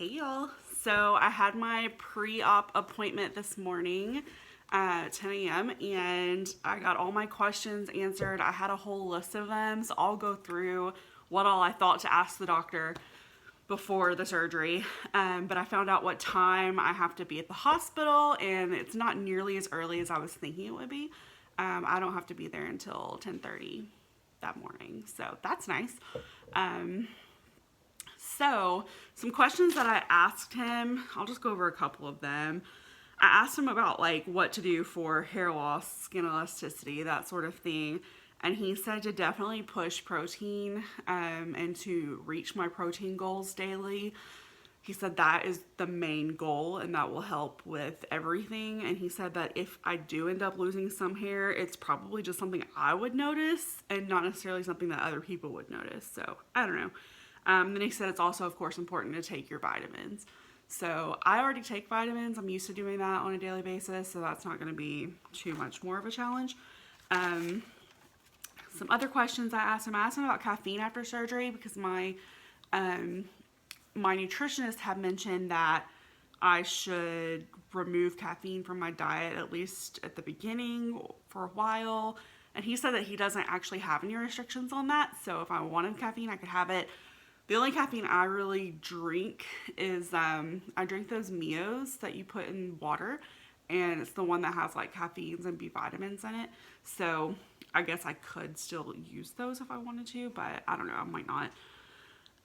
Hey y'all. So I had my pre-op appointment this morning at 10 a.m. and I got all my questions answered. I had a whole list of them, so I'll go through what all I thought to ask the doctor before the surgery. But I found out what time I have to be at the hospital, and it's not nearly as early as I was thinking it would be. I don't have to be there until 10:30 that morning, so that's nice. So, some questions that I asked him, I'll just go over a couple of them. I asked him about like what to do for hair loss, skin elasticity, that sort of thing. And he said to definitely push protein and to reach my protein goals daily. He said that is the main goal and that will help with everything. And he said that if I do end up losing some hair, it's probably just something I would notice and not necessarily something that other people would notice. So, I don't know. Then he said it's also, of course, important to take your vitamins. So I already take vitamins. I'm used to doing that on a daily basis, so that's not going to be too much more of a challenge. Some other questions I asked him about caffeine after surgery because my nutritionist had mentioned that I should remove caffeine from my diet, at least at the beginning for a while. And he said that he doesn't actually have any restrictions on that. So if I wanted caffeine, I could have it. The only caffeine I really drink is, I drink those Mios that you put in water, and it's the one that has like caffeines and B vitamins in it. So I guess I could still use those if I wanted to, but I don't know, I might not.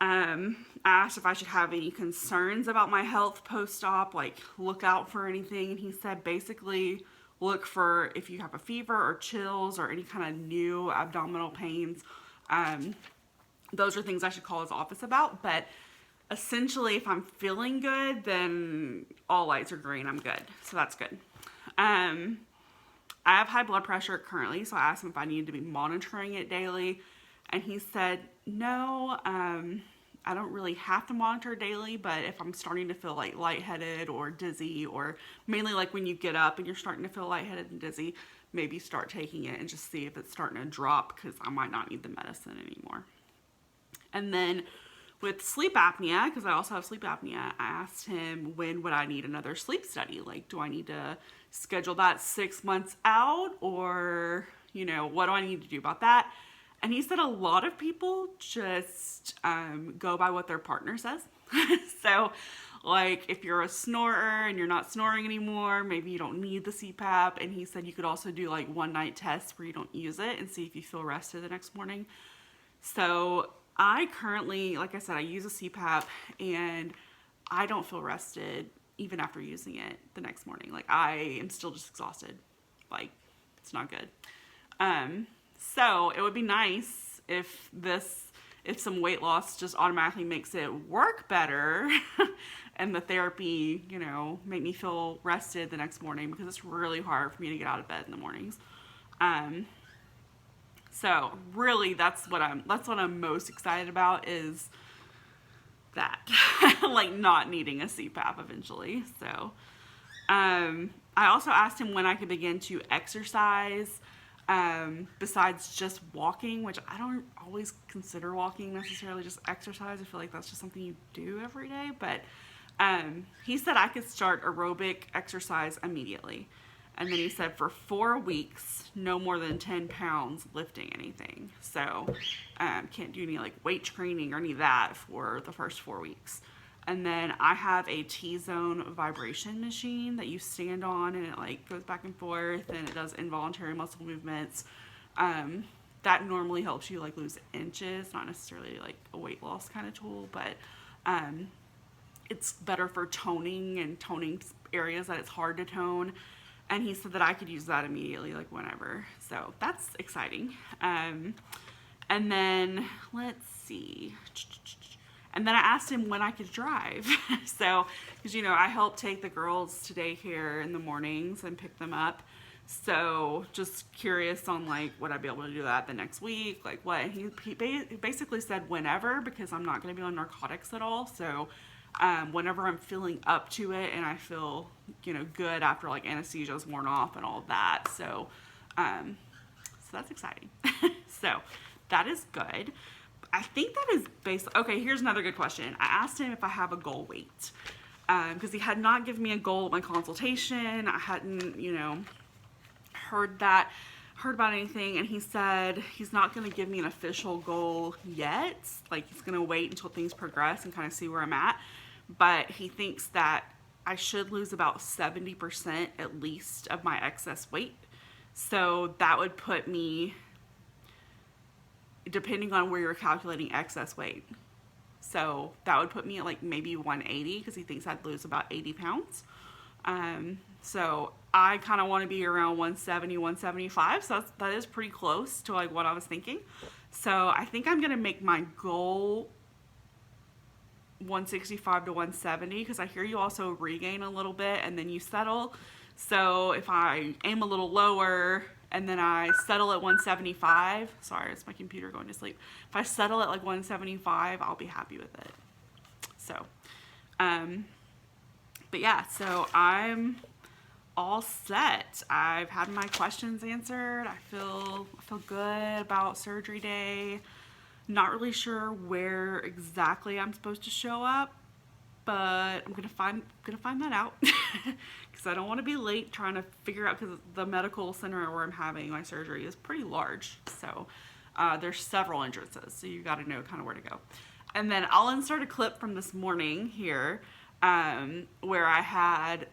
I asked if I should have any concerns about my health post-op, like look out for anything, and he said basically look for if you have a fever or chills or any kind of new abdominal pains. Those are things I should call his office about, but essentially if I'm feeling good, then all lights are green, I'm good. So that's good. I have high blood pressure currently, so I asked him if I needed to be monitoring it daily, and he said, no, I don't really have to monitor daily, but if I'm starting to feel like lightheaded or dizzy, or mainly like when you get up and you're starting to feel lightheaded and dizzy, maybe start taking it and just see if it's starting to drop, because I might not need the medicine anymore. And then with sleep apnea, because I also have sleep apnea, I asked him when would I need another sleep study? Like, do I need to schedule that 6 months out, or, what do I need to do about that? And he said a lot of people just go by what their partner says. So, like, if you're a snorer and you're not snoring anymore, maybe you don't need the CPAP. And he said you could also do like one night tests where you don't use it and see if you feel rested the next morning. So I currently, like I said, I use a CPAP and I don't feel rested even after using it the next morning. Like, I am still just exhausted. Like, it's not good. So it would be nice if some weight loss just automatically makes it work better and the therapy, make me feel rested the next morning, because it's really hard for me to get out of bed in the mornings. So really that's what I'm most excited about, is that like not needing a CPAP eventually. So I also asked him when I could begin to exercise besides just walking, which I don't always consider walking necessarily just exercise. I feel like that's just something you do every day, but he said I could start aerobic exercise immediately. And then he said for 4 weeks, no more than 10 pounds lifting anything. So can't do any like weight training or any of that for the first 4 weeks. And then I have a T-zone vibration machine that you stand on, and it like goes back and forth, and it does involuntary muscle movements. That normally helps you like lose inches, not necessarily like a weight loss kind of tool, but it's better for toning areas that it's hard to tone. And he said that I could use that immediately, like whenever. So that's exciting. And then, let's see. And then I asked him when I could drive. So, because, I help take the girls to daycare in the mornings and pick them up. So just curious on like, would I be able to do that the next week? Like what? He basically said whenever, because I'm not going to be on narcotics at all. So whenever I'm feeling up to it and I feel, good after like anesthesia's worn off and all of that. So, so that's exciting. So that is good. I think that is based. Okay, here's another good question. I asked him if I have a goal weight, because he had not given me a goal at my consultation. I hadn't, heard about anything, and he said he's not going to give me an official goal yet. Like, he's going to wait until things progress and kind of see where I'm at. But he thinks that I should lose about 70% at least of my excess weight. So that would put me, depending on where you're calculating excess weight. So that would put me at like maybe 180, because he thinks I'd lose about 80 pounds. So I kind of want to be around 170, 175. So that is pretty close to like what I was thinking. So I think I'm going to make my goal 165 to 170, because I hear you also regain a little bit and then you settle. So if I aim a little lower and then I settle at 175, sorry, it's my computer going to sleep. If I settle at like 175, I'll be happy with it. So, but yeah, so I'm all set. I've had my questions answered. I feel good about surgery day. Not really sure where exactly I'm supposed to show up, but I'm gonna find that out, because I don't want to be late trying to figure out, because the medical center where I'm having my surgery is pretty large. So there's several entrances, so you got to know kind of where to go. And then I'll insert a clip from this morning here, where I had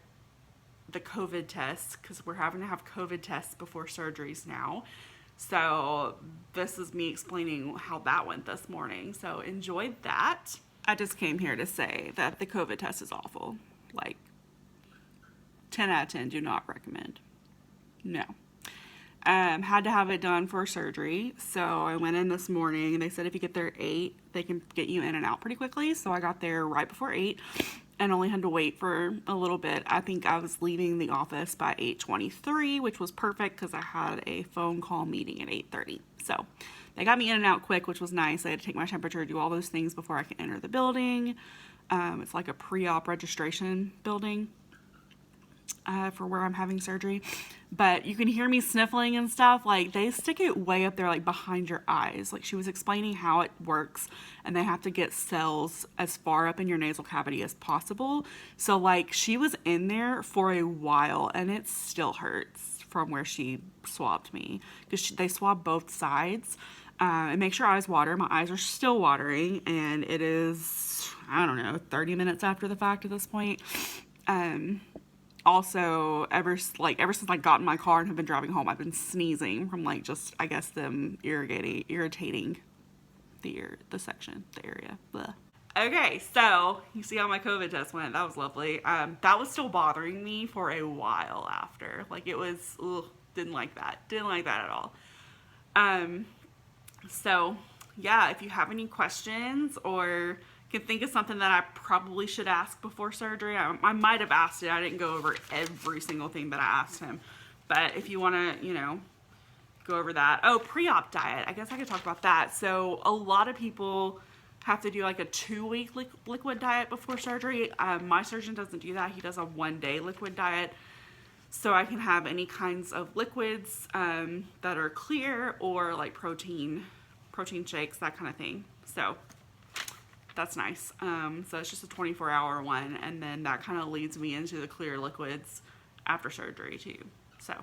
the COVID test, because we're having to have COVID tests before surgeries now. So this is me explaining how that went this morning. So enjoy that. I just came here to say that the COVID test is awful. Like, 10 out of 10, do not recommend. No. Had to have it done for surgery. So I went in this morning and they said if you get there at 8, they can get you in and out pretty quickly. So I got there right before 8 and only had to wait for a little bit. I think I was leaving the office by 8:23, which was perfect because I had a phone call meeting at 8:30. So they got me in and out quick, which was nice. I had to take my temperature, do all those things before I can enter the building. It's like a pre-op registration building for where I'm having surgery. But you can hear me sniffling and stuff. Like, they stick it way up there, like behind your eyes. Like, she was explaining how it works, and they have to get cells as far up in your nasal cavity as possible. So like, she was in there for a while and it still hurts from where she swabbed me, because they swab both sides. It makes your eyes water. My eyes are still watering, and it is, I don't know, 30 minutes after the fact at this point. Also, ever since I got in my car and have been driving home, I've been sneezing from like just, I guess, them irritating the area. Blah. Okay, so you see how my COVID test went. That was lovely. That was still bothering me for a while after. Like, it was, didn't like that at all. So yeah, if you have any questions or can think of something that I probably should ask before surgery, I might have asked it. I didn't go over every single thing that I asked him. But if you want to, go over that. Oh, pre-op diet. I guess I could talk about that. So a lot of people have to do like a 2-week liquid diet before surgery. My surgeon doesn't do that. He does a 1-day liquid diet. So I can have any kinds of liquids that are clear, or like protein shakes, that kind of thing. So that's nice. So it's just a 24-hour one, and then that kind of leads me into the clear liquids after surgery too. So,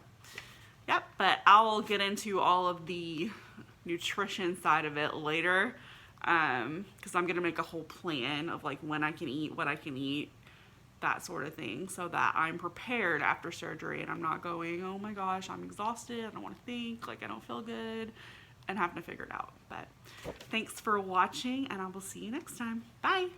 yep, but I'll get into all of the nutrition side of it later, because I'm going to make a whole plan of like when I can eat, what I can eat, that sort of thing, so that I'm prepared after surgery and I'm not going, oh my gosh, I'm exhausted, I don't want to think, like I don't feel good, and having to figure it out. But thanks for watching, and I will see you next time. Bye.